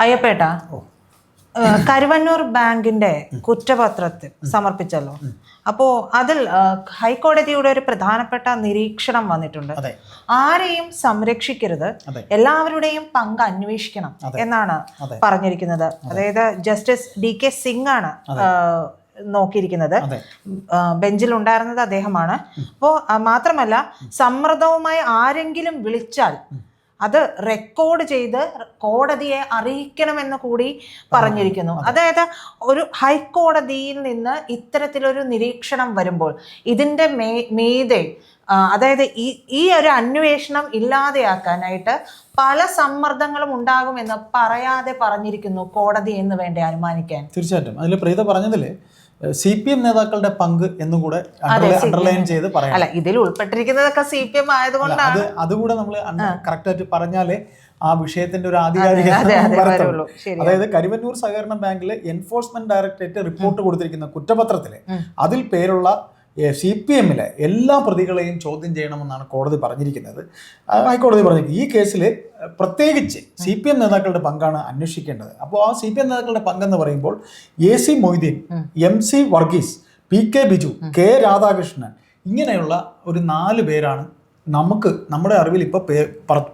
അയ്യപ്പേട്ട, കരുവന്നൂർ ബാങ്കിന്റെ കുറ്റപത്രത്തിൽ സമർപ്പിച്ചല്ലോ. അപ്പോ അതിൽ ഹൈക്കോടതിയുടെ ഒരു പ്രധാനപ്പെട്ട നിരീക്ഷണം വന്നിട്ടുണ്ട്. ആരെയും സംരക്ഷിക്കരുത്, എല്ലാവരുടെയും പങ്ക് അന്വേഷിക്കണം എന്നാണ് പറഞ്ഞിരിക്കുന്നത്. അതായത് ജസ്റ്റിസ് DK സിംഗ് ആണ് നോക്കിയിരിക്കുന്നത്. ബെഞ്ചിൽ ഉണ്ടായിരുന്നത് അദ്ദേഹമാണ്. അപ്പോൾ മാത്രമല്ല, സമ്മർദ്ദവുമായി ആരെങ്കിലും വിളിച്ചാൽ അത് റെക്കോർഡ് ചെയ്ത് കോടതിയെ അറിയിക്കണമെന്ന് കൂടി പറഞ്ഞിരിക്കുന്നു. അതായത് ഒരു ഹൈക്കോടതിയിൽ നിന്ന് ഇത്തരത്തിലൊരു നിരീക്ഷണം വരുമ്പോൾ ഇതിൻ്റെ മീതെ അതായത് ഈ ഒരു അന്വേഷണം ഇല്ലാതെയാക്കാനായിട്ട് പല സമ്മർദ്ദങ്ങളും ഉണ്ടാകുമെന്ന് പറയാതെ പറഞ്ഞിരിക്കുന്നു കോടതി എന്ന് വേണ്ടി അനുമാനിക്കാൻ. തീർച്ചയായിട്ടും അതിൽ പ്രീത പറഞ്ഞതിൽ CPM നേതാക്കളുടെ പങ്ക് എന്നും കൂടെ അണ്ടർലൈൻ ചെയ്ത് പറയാം. അല്ല, ഇതിൽ ഉൾപ്പെട്ടിരിക്കുന്നതൊക്കെ CPM ആയതുകൊണ്ടാണ്. അതുകൂടെ നമ്മൾ കറക്റ്റായിട്ട് പറഞ്ഞാലേ ആ വിഷയത്തിന്റെ ഒരു ആധികാരികത. അതായത് കരുവന്നൂർ സഹകരണ ബാങ്കിൽ എൻഫോഴ്സ്മെന്റ് ഡയറക്ടറേറ്റ് റിപ്പോർട്ട് കൊടുത്തിരിക്കുന്ന കുറ്റപത്രത്തില് അതിൽ പേരുള്ള CPMലെ എല്ലാ പ്രതികളെയും ചോദ്യം ചെയ്യണമെന്നാണ് കോടതി പറഞ്ഞിരിക്കുന്നത്. ഹൈക്കോടതി പറഞ്ഞിരിക്കുന്നത് ഈ കേസിൽ പ്രത്യേകിച്ച് CPM നേതാക്കളുടെ പങ്കാണ് അന്വേഷിക്കേണ്ടത്. അപ്പോൾ ആ CPM നേതാക്കളുടെ പങ്കെന്ന് പറയുമ്പോൾ AC Moideen, MC Varghese, PK Biju, K Radhakrishnan ഇങ്ങനെയുള്ള ഒരു 4 പേരാണ് നമ്മുടെ അറിവിൽ ഇപ്പൊ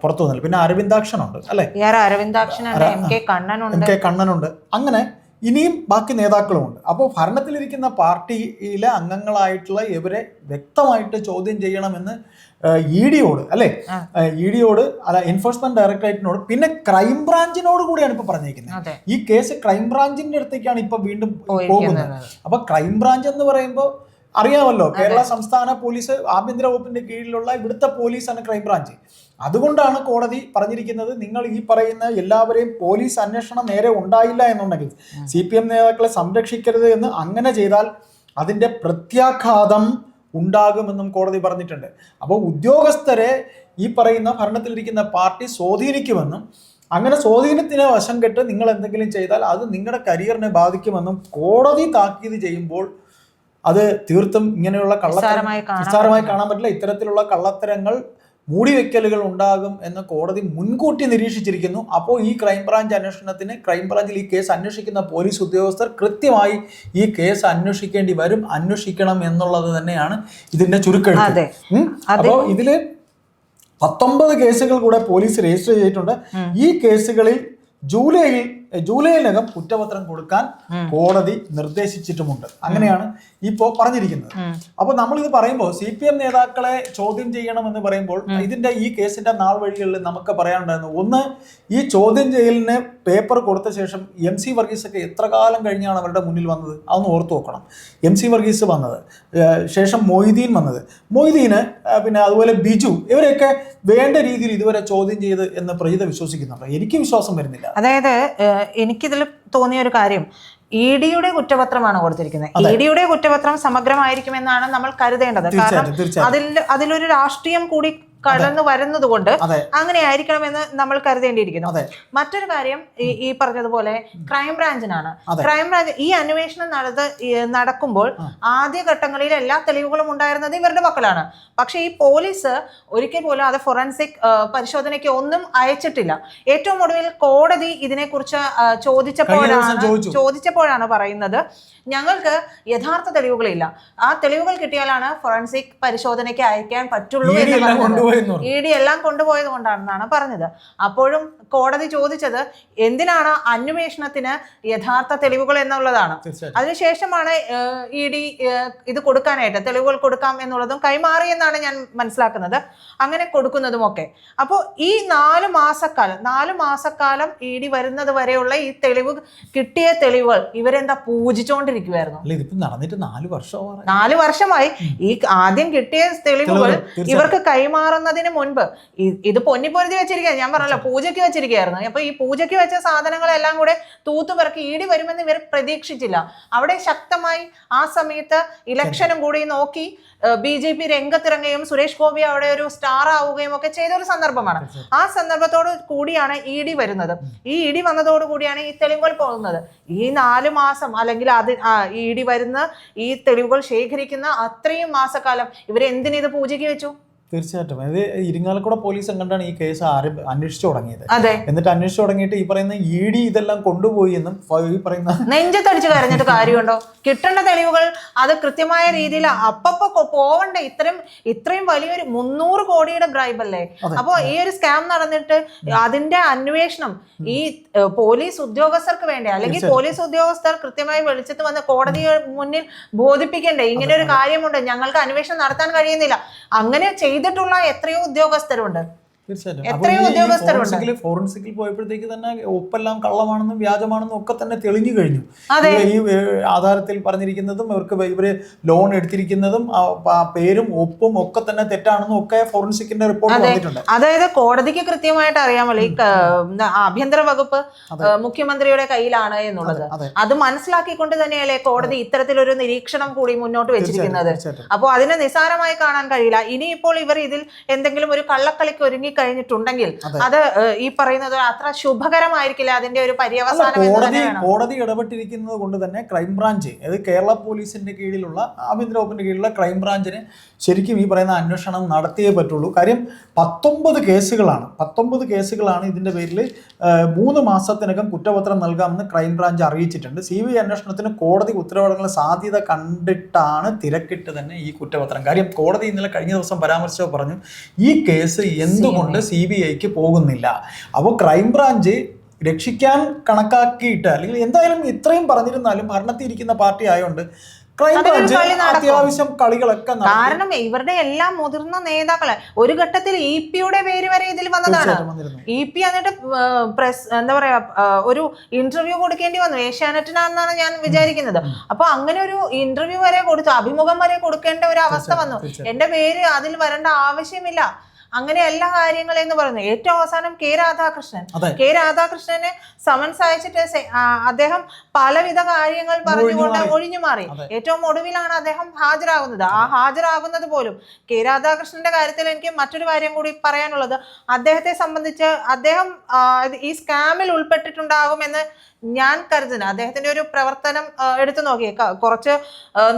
പുറത്തു വന്നത്. പിന്നെ അരവിന്ദാക്ഷനുണ്ട്, അല്ലെ? MK കണ്ണനുണ്ട്. അങ്ങനെ ഇനിയും ബാക്കി നേതാക്കളുമുണ്ട്. അപ്പോൾ ഭരണത്തിലിരിക്കുന്ന പാർട്ടിയിലെ അംഗങ്ങളായിട്ടുള്ള ഇവരെ വ്യക്തമായിട്ട് ചോദ്യം ചെയ്യണമെന്ന് EDയോട്, അല്ലെ, EDയോട് അല്ല എൻഫോഴ്സ്മെന്റ് ഡയറക്ടറേറ്റിനോട്, പിന്നെ ക്രൈംബ്രാഞ്ചിനോട് കൂടിയാണ് ഇപ്പൊ പറഞ്ഞിരിക്കുന്നത്. ഈ കേസ് ക്രൈംബ്രാഞ്ചിന്റെ അടുത്തേക്കാണ് ഇപ്പൊ വീണ്ടും പോകുന്നത്. അപ്പൊ ക്രൈംബ്രാഞ്ച് എന്ന് പറയുമ്പോൾ അറിയാമല്ലോ, കേരള സംസ്ഥാന പോലീസ് ആഭ്യന്തര വകുപ്പിന്റെ കീഴിലുള്ള ഇവിടുത്തെ പോലീസാണ് ക്രൈംബ്രാഞ്ച്. അതുകൊണ്ടാണ് കോടതി പറഞ്ഞിരിക്കുന്നത്, നിങ്ങൾ ഈ പറയുന്ന എല്ലാവരെയും പോലീസ് അന്വേഷണം നേരെ ഉണ്ടായില്ല എന്നുണ്ടെങ്കിൽ CPM നേതാക്കളെ സംരക്ഷിക്കരുത് എന്ന് അങ്ങനെ ചെയ്താൽ അതിന്റെ പ്രത്യാഘാതം ഉണ്ടാകുമെന്നും കോടതി പറഞ്ഞിട്ടുണ്ട്. അപ്പോൾ ഉദ്യോഗസ്ഥരെ ഈ പറയുന്ന ഭരണത്തിലിരിക്കുന്ന പാർട്ടി സ്വാധീനിക്കുമെന്നും അങ്ങനെ സ്വാധീനത്തിന് വശം കെട്ട് നിങ്ങൾ എന്തെങ്കിലും ചെയ്താൽ അത് നിങ്ങളുടെ കരിയറിനെ ബാധിക്കുമെന്നും കോടതി താക്കീത് ചെയ്യുമ്പോൾ അത് തീർത്തും ഇങ്ങനെയുള്ള നിസ്സാരമായി കാണാൻ പറ്റില്ല. ഇത്തരത്തിലുള്ള കള്ളത്തരങ്ങൾ മൂടിവെക്കലുകൾ ഉണ്ടാകും എന്ന് കോടതി മുൻകൂട്ടി നിരീക്ഷിച്ചിരിക്കുന്നു. അപ്പോൾ ഈ ക്രൈംബ്രാഞ്ച് അന്വേഷണത്തിന് ക്രൈംബ്രാഞ്ചിൽ ഈ കേസ് അന്വേഷിക്കുന്ന പോലീസ് ഉദ്യോഗസ്ഥർ കൃത്യമായി ഈ കേസ് അന്വേഷിക്കേണ്ടി വരും, അന്വേഷിക്കണം എന്നുള്ളത് തന്നെയാണ് ഇതിന്റെ ചുരുക്കെഴുത്ത്. അപ്പോൾ ഇതില് 19 കേസുകൾ കൂടെ പോലീസ് രജിസ്റ്റർ ചെയ്തിട്ടുണ്ട്. ഈ കേസുകളിൽ ജൂലൈയിനകം കുറ്റപത്രം കൊടുക്കാൻ കോടതി നിർദ്ദേശിച്ചിട്ടുമുണ്ട്. അങ്ങനെയാണ് ഇപ്പോ പറഞ്ഞിരിക്കുന്നത്. അപ്പൊ നമ്മൾ ഇത് പറയുമ്പോൾ CPM നേതാക്കളെ ചോദ്യം ചെയ്യണമെന്ന് പറയുമ്പോൾ ഇതിന്റെ ഈ കേസിന്റെ നാൾ വഴികളിൽ നമുക്ക് പറയാനുണ്ടായിരുന്നു. ഒന്ന്, ഈ ചോദ്യം ചെയ്യലിന് പേപ്പർ കൊടുത്ത ശേഷം MC വർഗീസ് ഒക്കെ എത്ര കാലം കഴിഞ്ഞാണ് അവരുടെ മുന്നിൽ വന്നത്, അതൊന്ന് ഓർത്തു നോക്കണം. MC വർഗീസ് വന്നത്, ശേഷം മൊയ്തീൻ വന്നത്, മൊയ്തീന് പിന്നെ അതുപോലെ ബിജു, ഇവരെയൊക്കെ വേണ്ട രീതിയിൽ ഇതുവരെ ചോദ്യം ചെയ്ത് എന്ന് പ്രീത വിശ്വസിക്കുന്നുണ്ട്. എനിക്ക് വിശ്വാസം വരുന്നില്ല. അതായത് എനിക്കിതിൽ തോന്നിയ ഒരു കാര്യം, EDയുടെ കുറ്റപത്രമാണ് കൊടുത്തിരിക്കുന്നത്. EDയുടെ കുറ്റപത്രം സമഗ്രമായിരിക്കുമെന്നാണ് നമ്മൾ കരുതേണ്ടത്. കാരണം അതിലൊരു രാഷ്ട്രീയം കൂടി കടന്നു വരുന്നത് കൊണ്ട് അങ്ങനെ ആയിരിക്കണമെന്ന് നമ്മൾ കരുതേണ്ടിയിരിക്കുന്നു. മറ്റൊരു കാര്യം, ഈ പറഞ്ഞതുപോലെ ക്രൈംബ്രാഞ്ചിനാണ്. ക്രൈംബ്രാഞ്ച് ഈ അന്വേഷണം നടക്കുമ്പോൾ ആദ്യഘട്ടങ്ങളിൽ എല്ലാ തെളിവുകളും ഉണ്ടായിരുന്നത് ഇവരുടെ പക്കലാണ്. പക്ഷെ ഈ പോലീസ് ഒരിക്കൽ പോലും അത് ഫോറൻസിക് പരിശോധനയ്ക്ക് ഒന്നും അയച്ചിട്ടില്ല. ഏറ്റവും ഒടുവിൽ കോടതി ഇതിനെക്കുറിച്ച് ചോദിച്ചപ്പോഴാണ് പറയുന്നത്, ഞങ്ങൾക്ക് യഥാർത്ഥ തെളിവുകളില്ല, ആ തെളിവുകൾ കിട്ടിയാലാണ് ഫോറൻസിക് പരിശോധനയ്ക്ക് അയക്കാൻ പറ്റുള്ളൂ എന്ന് പറഞ്ഞത്. ED എല്ലാം കൊണ്ടുപോയത് കൊണ്ടാണെന്നാണ് പറഞ്ഞത്. അപ്പോഴും കോടതി ചോദിച്ചത് എന്തിനാണ് അന്വേഷണത്തിന് യഥാർത്ഥ തെളിവുകൾ എന്നുള്ളതാണ്. അതിനുശേഷമാണ് ED ഇത് കൊടുക്കാനായിട്ട് തെളിവുകൾ കൊടുക്കാം എന്നുള്ളതും കൈമാറിയെന്നാണ് ഞാൻ മനസ്സിലാക്കുന്നത്, അങ്ങനെ കൊടുക്കുന്നതുമൊക്കെ. അപ്പോൾ ഈ 4 മാസക്കാലം ED വരുന്നത് വരെയുള്ള ഈ കിട്ടിയ തെളിവുകൾ ഇവരെന്താ പൂജിച്ചുകൊണ്ടിരിക്കുവായിരുന്നു. 4 വർഷമായി ഈ ആദ്യം കിട്ടിയ തെളിവുകൾ ഇവർക്ക് കൈമാറുന്നതിന് മുൻപ് ഇത് പൊന്നിപ്പൊരുതി വെച്ചിരിക്കുക. ഞാൻ പറഞ്ഞല്ലോ, പൂജയ്ക്ക് വെച്ചിരിക്കുകയായിരുന്നു. അപ്പൊ ഈ പൂജയ്ക്ക് വെച്ച സാധനങ്ങളെല്ലാം കൂടെ തൂത്തുപിറക്കി ED വരുമെന്ന് ഇവർ പ്രതീക്ഷിച്ചില്ല. അവിടെ ശക്തമായി ആ സമയത്ത് ഇലക്ഷനും കൂടി നോക്കി BJP രംഗത്തിറങ്ങുകയും സുരേഷ് ഗോപി അവിടെ ഒരു സ്റ്റാർ ആവുകയും ഒക്കെ ചെയ്ത ഒരു സന്ദർഭമാണ്. ആ സന്ദർഭത്തോട് കൂടിയാണ് ED വരുന്നത്. ഈ ED വന്നതോടു കൂടിയാണ് ഈ തെളിവുകൾ പോകുന്നത്. ഈ 4 മാസം അല്ലെങ്കിൽ ED വരുന്ന ഈ തെളിവുകൾ ശേഖരിക്കുന്ന അത്രയും മാസക്കാലം ഇവരെന്തിനിത് പൂജയ്ക്ക് വെച്ചു? തീർച്ചയായിട്ടും ഇത് ഇരിങ്ങാലക്കുട പോലീസ് കണ്ടാണ് ഈ കേസ് അന്വേഷിച്ചു തുടങ്ങിയത്. അതെ, എന്നിട്ട് അന്വേഷിച്ചു തുടങ്ങിയിട്ട് ഈ പറയുന്ന ED ഇതെല്ലാം കൊണ്ടുപോയി എന്നും ഈ പറയുന്ന നെഞ്ചത്തടിച്ച് കരഞ്ഞിട്ട് കാര്യമുണ്ടോ? കിട്ടേണ്ട തെളിവുകൾ അത് കൃത്യമായ രീതിയിൽ അപ്പപ്പോ പോവണ്ടേ? ഇത്രയും വലിയൊരു 300 കോടിയുടെ ബ്രൈബ് അല്ലേ? അപ്പൊ ഈ ഒരു സ്കാം നടന്നിട്ട് അതിന്റെ അന്വേഷണം ഈ പോലീസ് ഉദ്യോഗസ്ഥർക്ക് വേണ്ടേ? അല്ലെങ്കിൽ പോലീസ് ഉദ്യോഗസ്ഥർ കൃത്യമായി വെളിച്ചത്ത് വന്ന് കോടതിയെ മുന്നിൽ ബോധിപ്പിക്കണ്ടേ ഇങ്ങനെ ഒരു കാര്യമുണ്ട്, ഞങ്ങൾക്ക് അന്വേഷണം നടത്താൻ കഴിയുന്നില്ല? അങ്ങനെ ചെയ്തിട്ടുള്ള എത്രയോ ഉദ്യോഗസ്ഥരുണ്ട്, എത്രയോ ഉദ്യോഗസ്ഥരുണ്ട്. ഫോറൻസിക്കിൽ പോയപ്പോഴത്തേക്ക് തന്നെ ഒപ്പെല്ലാം കള്ളമാണെന്നും വ്യാജമാണെന്നും ഒക്കെ തന്നെ തെളിഞ്ഞു കഴിഞ്ഞു. ഈ ആധാരത്തിൽ പറഞ്ഞിരിക്കുന്നതും ഇവര് ലോൺ എടുത്തിരിക്കുന്നതും പേരും ഒപ്പും ഒക്കെ തന്നെ തെറ്റാണെന്നും ഒക്കെ ഫോറൻസിക്കിന്റെ റിപ്പോർട്ട് വന്നിട്ടുണ്ട്. അതായത് കോടതിക്ക് കൃത്യമായിട്ട് അറിയാമല്ലോ ഈ ആഭ്യന്തര വകുപ്പ് മുഖ്യമന്ത്രിയുടെ കയ്യിലാണ് എന്നുള്ളത്. അത് മനസ്സിലാക്കിക്കൊണ്ട് തന്നെയല്ലേ കോടതി ഇത്തരത്തിലൊരു നിരീക്ഷണം കൂടി മുന്നോട്ട് വെച്ചിരിക്കുന്നത്. അപ്പോൾ അതിനെ നിസ്സാരമായി കാണാൻ കഴിയില്ല. ഇനിയിപ്പോൾ ഇവർ ഇതിൽ എന്തെങ്കിലും ഒരു കള്ളക്കളിക്ക് ഒരുങ്ങി കഴിഞ്ഞിട്ടുണ്ടെങ്കിൽ അത് ഈ പറയുന്നത് അത്ര ശുഭകരമായിരിക്കില്ല. അതിന്റെ ഒരു പര്യവസാനം കോടതി ഇടപെട്ടിരിക്കുന്നത് കൊണ്ട് തന്നെ ക്രൈംബ്രാഞ്ച്, അതായത് കേരള പോലീസിന്റെ കീഴിലുള്ള ആഭ്യന്തര വകുപ്പിന്റെ കീഴിലുള്ള ക്രൈംബ്രാഞ്ചിന് ശരിക്കും ഈ പറയുന്ന അന്വേഷണം നടത്തിയേ പറ്റുള്ളൂ. കാര്യം 19 കേസുകളാണ് ഇതിന്റെ പേരിൽ 3 മാസത്തിനകം കുറ്റപത്രം നൽകാമെന്ന് ക്രൈംബ്രാഞ്ച് അറിയിച്ചിട്ടുണ്ട്. CBI അന്വേഷണത്തിന് കോടതി ഉത്തരവാദിത്തങ്ങളുടെ സാധ്യത കണ്ടിട്ടാണ് തിരക്കിട്ട് തന്നെ ഈ കുറ്റപത്രം. കാര്യം കോടതി ഇന്നലെ കഴിഞ്ഞ ദിവസം പരാമർശിച്ചോ പറഞ്ഞു ഈ കേസ് എന്തുകൊണ്ട് CBIക്ക് പോകുന്നില്ല. അപ്പോൾ ക്രൈംബ്രാഞ്ച് രക്ഷിക്കാൻ കണക്കാക്കിയിട്ട്, അല്ലെങ്കിൽ എന്തായാലും ഇത്രയും പറഞ്ഞിരുന്നാലും ഭരണത്തിൽ ഇരിക്കുന്ന പാർട്ടി ആയതുകൊണ്ട് ക്രൈംബ്രാഞ്ച് അത്യാവശ്യം കളികളൊക്കെ, കാരണം ഇവരുടെ എല്ലാം മുതിർന്ന നേതാക്കളെ ഒരു ഘട്ടത്തിൽ EP-യുടെ പേര് വരെ ഇതിൽ വന്നതാണ്. EP എന്നിട്ട് എന്താ പറയാ ഒരു ഇന്റർവ്യൂ കൊടുക്കേണ്ടി വന്നു ഏഷ്യാനെറ്റിനാണെന്നാണ് ഞാൻ വിചാരിക്കുന്നത്. അപ്പൊ അങ്ങനെ ഒരു ഇന്റർവ്യൂ വരെ കൊടുത്തു, അഭിമുഖം വരെ കൊടുക്കേണ്ട ഒരു അവസ്ഥ വന്നു. എന്റെ പേര് അതിൽ വരേണ്ട ആവശ്യമില്ല, അങ്ങനെ എല്ലാ കാര്യങ്ങളെന്ന് പറയുന്നത്. ഏറ്റവും അവസാനം കെ രാധാകൃഷ്ണനെ സമൻസ് അയച്ചിട്ട് അദ്ദേഹം പലവിധ കാര്യങ്ങൾ പറഞ്ഞുകൊണ്ട് ഒഴിഞ്ഞു മാറി. ഏറ്റവും ഒടുവിലാണ് അദ്ദേഹം ഹാജരാകുന്നത്. ആ ഹാജരാകുന്നത് പോലും കെ രാധാകൃഷ്ണന്റെ കാര്യത്തിൽ എനിക്ക് മറ്റൊരു കാര്യം കൂടി പറയാനുള്ളത്, അദ്ദേഹത്തെ സംബന്ധിച്ച് അദ്ദേഹം ഈ സ്കാമിൽ ഉൾപ്പെട്ടിട്ടുണ്ടാകുമെന്ന് ഞാൻ കരുതുന്നു. അദ്ദേഹത്തിന്റെ ഒരു പ്രവർത്തനം എടുത്തു നോക്കിയേ, കുറച്ച്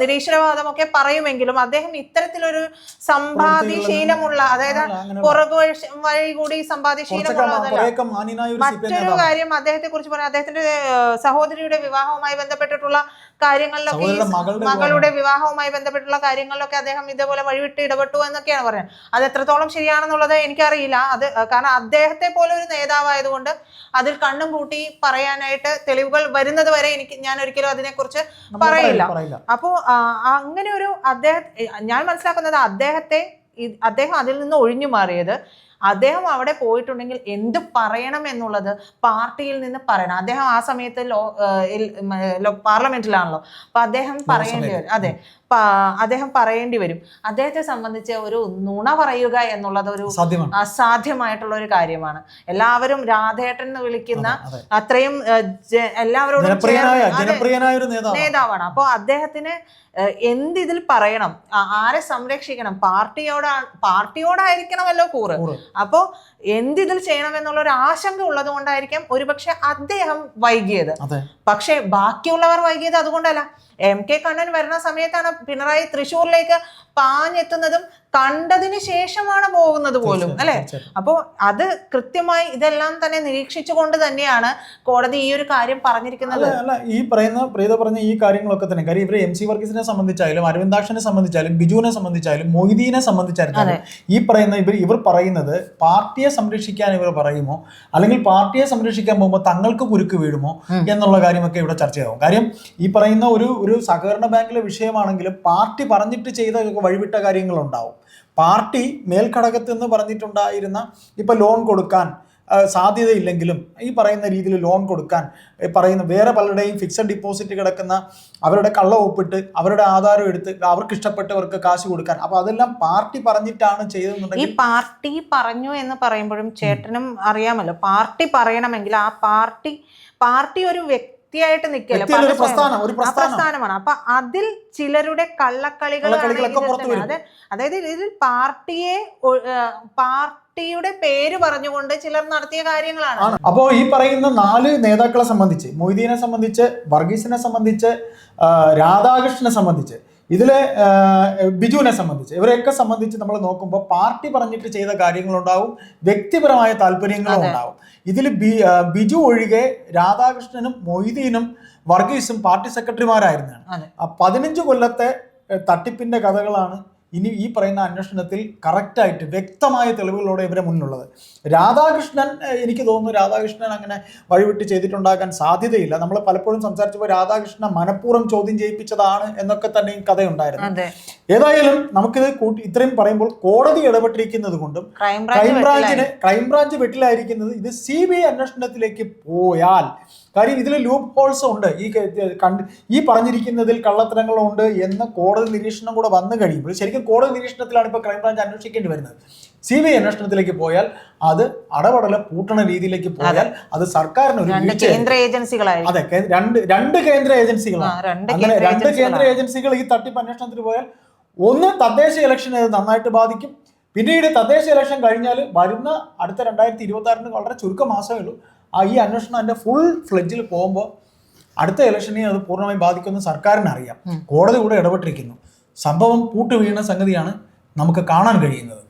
നിരീശ്വരവാദമൊക്കെ പറയുമെങ്കിലും അദ്ദേഹം ഇത്തരത്തിലൊരു സമ്പാദ്യശീലമുള്ള, അതായത് പുറകു വഴി കൂടി സമ്പാദ്യശീലമുള്ളതല്ല. മറ്റൊരു കാര്യം അദ്ദേഹത്തെ കുറിച്ച് പറയാം, അദ്ദേഹത്തിന്റെ സഹോദരിയുടെ വിവാഹവുമായി ബന്ധപ്പെട്ടിട്ടുള്ള കാര്യങ്ങളിലൊക്കെ, മകളുടെ വിവാഹവുമായി ബന്ധപ്പെട്ടുള്ള കാര്യങ്ങളിലൊക്കെ അദ്ദേഹം ഇതേപോലെ വഴിവിട്ട് ഇടപെട്ടു എന്നൊക്കെയാണ് പറയുന്നത്. അത് എത്രത്തോളം ശരിയാണെന്നുള്ളത് എനിക്കറിയില്ല. അത് കാരണം അദ്ദേഹത്തെ പോലെ ഒരു നേതാവായതുകൊണ്ട് അതിൽ കണ്ണും പൂട്ടി പറയാനായിട്ട് തെളിവുകൾ വരുന്നത് വരെ ഞാൻ ഒരിക്കലും അതിനെക്കുറിച്ച് പറയില്ല. അപ്പോ അങ്ങനെ ഒരു ഞാൻ മനസ്സിലാക്കുന്നത് അദ്ദേഹം അതിൽ നിന്ന് ഒഴിഞ്ഞു മാറിയത്, അദ്ദേഹം അവിടെ പോയിട്ടുണ്ടെങ്കിൽ എന്ത് പറയണം എന്നുള്ളത് പാർട്ടിയിൽ നിന്ന് പറയണം. അദ്ദേഹം ആ സമയത്ത് പാർലമെന്റിലാണല്ലോ, അപ്പൊ അദ്ദേഹം പറയേണ്ടി വരും. അതെ, അദ്ദേഹം പറയേണ്ടി വരും. അദ്ദേഹത്തെ സംബന്ധിച്ച് ഒരു നുണ പറയുക എന്നുള്ളത് ഒരു അസാധ്യമായിട്ടുള്ള ഒരു കാര്യമാണ്. എല്ലാവരും രാധേട്ടൻ എന്ന് വിളിക്കുന്ന അത്രയും എല്ലാവരോടും നേതാവാണ്. അപ്പൊ അദ്ദേഹത്തിന് എന്തിതിൽ പറയണം, ആരെ സംരക്ഷിക്കണം, പാർട്ടിയോടായിരിക്കണമല്ലോ കൂറ്. അപ്പോ എന്തിതിൽ ചെയ്യണം എന്നുള്ള ഒരു ആശങ്ക ഉള്ളത് കൊണ്ടായിരിക്കാം ഒരുപക്ഷെ അദ്ദേഹം വൈകിയത്. പക്ഷെ ബാക്കിയുള്ളവർ വൈകിയത് അതുകൊണ്ടല്ല. MK കണ്ണൻ വരുന്ന സമയത്താണ് പിണറായി തൃശ്ശൂരിലേക്ക് പാഞ്ഞെത്തുന്നതും കണ്ടതിന് ശേഷമാണ് പോകുന്നത് പോലും, അല്ലെ? അപ്പോ അത് കൃത്യമായി ഇതെല്ലാം തന്നെ നിരീക്ഷിച്ചുകൊണ്ട് തന്നെയാണ് കോടതി ഈ ഒരു കാര്യം പറഞ്ഞിരിക്കുന്നത്. അല്ല, ഈ പ്രീത പറഞ്ഞ ഈ കാര്യങ്ങളൊക്കെ തന്നെ കാര്യം ഇവര് MC വർഗീസിനെ സംബന്ധിച്ചായാലും അരവിന്ദാക്ഷനെ സംബന്ധിച്ചാലും ബിജുവിനെ സംബന്ധിച്ചാലും മൊയ്തീനെ സംബന്ധിച്ചാലും ഈ പറയുന്ന ഇവർ പറയുന്നത് പാർട്ടിയെ സംരക്ഷിക്കാൻ ഇവർ പറയുമോ, അല്ലെങ്കിൽ പാർട്ടിയെ സംരക്ഷിക്കാൻ പോകുമ്പോൾ തങ്ങൾക്ക് കുരുക്ക് വീഴുമോ എന്നുള്ള കാര്യമൊക്കെ ഇവിടെ ചർച്ചയാകും. കാര്യം ഈ പറയുന്ന ഒരു സഹകരണ ബാങ്കിലെ വിഷയമാണെങ്കിലും പാർട്ടി പറഞ്ഞിട്ട് ചെയ്ത വഴിവിട്ട കാര്യങ്ങളുണ്ടാവും. പാർട്ടി മേൽഘടകത്ത് എന്ന് പറഞ്ഞിട്ടുണ്ടായിരുന്ന ഇപ്പൊ ലോൺ കൊടുക്കാൻ സാധ്യതയില്ലെങ്കിലും ഈ പറയുന്ന രീതിയിൽ ലോൺ കൊടുക്കാൻ പറയുന്ന വേറെ പലരുടെയും ഫിക്സഡ് ഡിപ്പോസിറ്റ് കിടക്കുന്ന അവരുടെ കള്ള ഒപ്പിട്ട് അവരുടെ ആധാരം എടുത്ത് അവർക്ക് ഇഷ്ടപ്പെട്ടവർക്ക് കാശ് കൊടുക്കാൻ, അപ്പൊ അതെല്ലാം പാർട്ടി പറഞ്ഞിട്ടാണ് ചെയ്തതെന്നുണ്ടെങ്കിൽ, ഈ പാർട്ടി പറഞ്ഞു എന്ന് പറയുമ്പോഴും ചേട്ടനും അറിയാമല്ലോ, പാർട്ടി പറയണമെങ്കിൽ ആ പാർട്ടി ഒരു വ്യക്തിയായിട്ട് നിൽക്കില്ല, പ്രസ്ഥാനമാണ്. അപ്പൊ അതിൽ ചിലരുടെ കള്ളക്കളികളാണ്. അതായത് ഇതിൽ പാർട്ടിയുടെ പേര് പറഞ്ഞുകൊണ്ട് ചിലർ നടത്തിയ കാര്യങ്ങളാണ്. അപ്പോ ഈ പറയുന്ന 4 നേതാക്കളെ സംബന്ധിച്ച്, മൊയ്തീനെ സംബന്ധിച്ച്, വർഗീസിനെ സംബന്ധിച്ച്, രാധാകൃഷ്ണനെ സംബന്ധിച്ച് ഇതിലെ ബിജുവിനെ സംബന്ധിച്ച് ഇവരെയൊക്കെ സംബന്ധിച്ച് നമ്മൾ നോക്കുമ്പോൾ പാർട്ടി പറഞ്ഞിട്ട് ചെയ്ത കാര്യങ്ങളുണ്ടാവും, വ്യക്തിപരമായ താല്പര്യങ്ങളും ഉണ്ടാവും. ഇതിൽ ബിജു ഒഴികെ രാധാകൃഷ്ണനും മൊയ്തീനും വർഗീസും പാർട്ടി സെക്രട്ടറിമാരായിരുന്നാണ്. 15 കൊല്ലത്തെ തട്ടിപ്പിന്റെ കഥകളാണ് ഇനി ഈ പറയുന്ന അന്വേഷണത്തിൽ കറക്റ്റായിട്ട് വ്യക്തമായ തെളിവുകളോടെ ഇവരെ മുന്നിലുള്ളത്. രാധാകൃഷ്ണൻ, എനിക്ക് തോന്നുന്നു രാധാകൃഷ്ണൻ അങ്ങനെ വഴിവിട്ട് ചെയ്തിട്ടുണ്ടാകാൻ സാധ്യതയില്ല. നമ്മൾ പലപ്പോഴും സംസാരിച്ചപ്പോൾ രാധാകൃഷ്ണൻ മനഃപൂർവ്വം ചോദ്യം ചെയ്യിപ്പിച്ചതാണ് എന്നൊക്കെ തന്നെയും കഥയുണ്ടായിരുന്നു. ഏതായാലും നമുക്കിത് ഇത്രയും പറയുമ്പോൾ കോടതി ഇടപെട്ടിരിക്കുന്നത് കൊണ്ടും ക്രൈംബ്രാഞ്ച് വെട്ടിലായിരിക്കുന്നത് ഇത് CBI അന്വേഷണത്തിലേക്ക് പോയാൽ, കാര്യം ഇതിൽ ലൂപ്പ് ഹോൾസ് ഉണ്ട്, ഈ പറഞ്ഞിരിക്കുന്നതിൽ കള്ളത്തരങ്ങളുണ്ട് എന്ന കോടതി നിരീക്ഷണം കൂടെ വന്നു കഴിയുമ്പോൾ, ശരിക്കും കോടതി നിരീക്ഷണത്തിലാണ് ഇപ്പോൾ ക്രൈംബ്രാഞ്ച് അന്വേഷിക്കേണ്ടി വരുന്നത്. CBI അന്വേഷണത്തിലേക്ക് പോയാൽ അത് അടപടല പൂട്ടണ രീതിയിലേക്ക് പോയാൽ അത് സർക്കാരിന് ഒരു കേന്ദ്ര ഏജൻസികളായി, അതെ, രണ്ട് കേന്ദ്ര ഏജൻസികളാണ്. അങ്ങനെ 2 കേന്ദ്ര ഏജൻസികൾ ഈ തട്ടിപ്പ് അന്വേഷണത്തിന് പോയാൽ ഒന്ന് തദ്ദേശ ഇലക്ഷനെ അത് നന്നായിട്ട് ബാധിക്കും. പിന്നീട് തദ്ദേശ ഇലക്ഷൻ കഴിഞ്ഞാൽ വരുന്ന അടുത്ത 2026 വളരെ ചുരുക്കം മാസമേ ഉള്ളൂ. ഈ അന്വേഷണം അതിന്റെ ഫുൾ ഫ്ലെഡ്ജിൽ പോകുമ്പോൾ അടുത്ത ഇലക്ഷനെ അത് പൂർണ്ണമായും ബാധിക്കുമെന്ന് സർക്കാരിന് അറിയാം. കോടതി കൂടെ ഇടപെട്ടിരിക്കുന്നു. സംഭവം പൂട്ട് വീഴുന്ന സംഗതിയാണ് നമുക്ക് കാണാൻ കഴിയുന്നത്.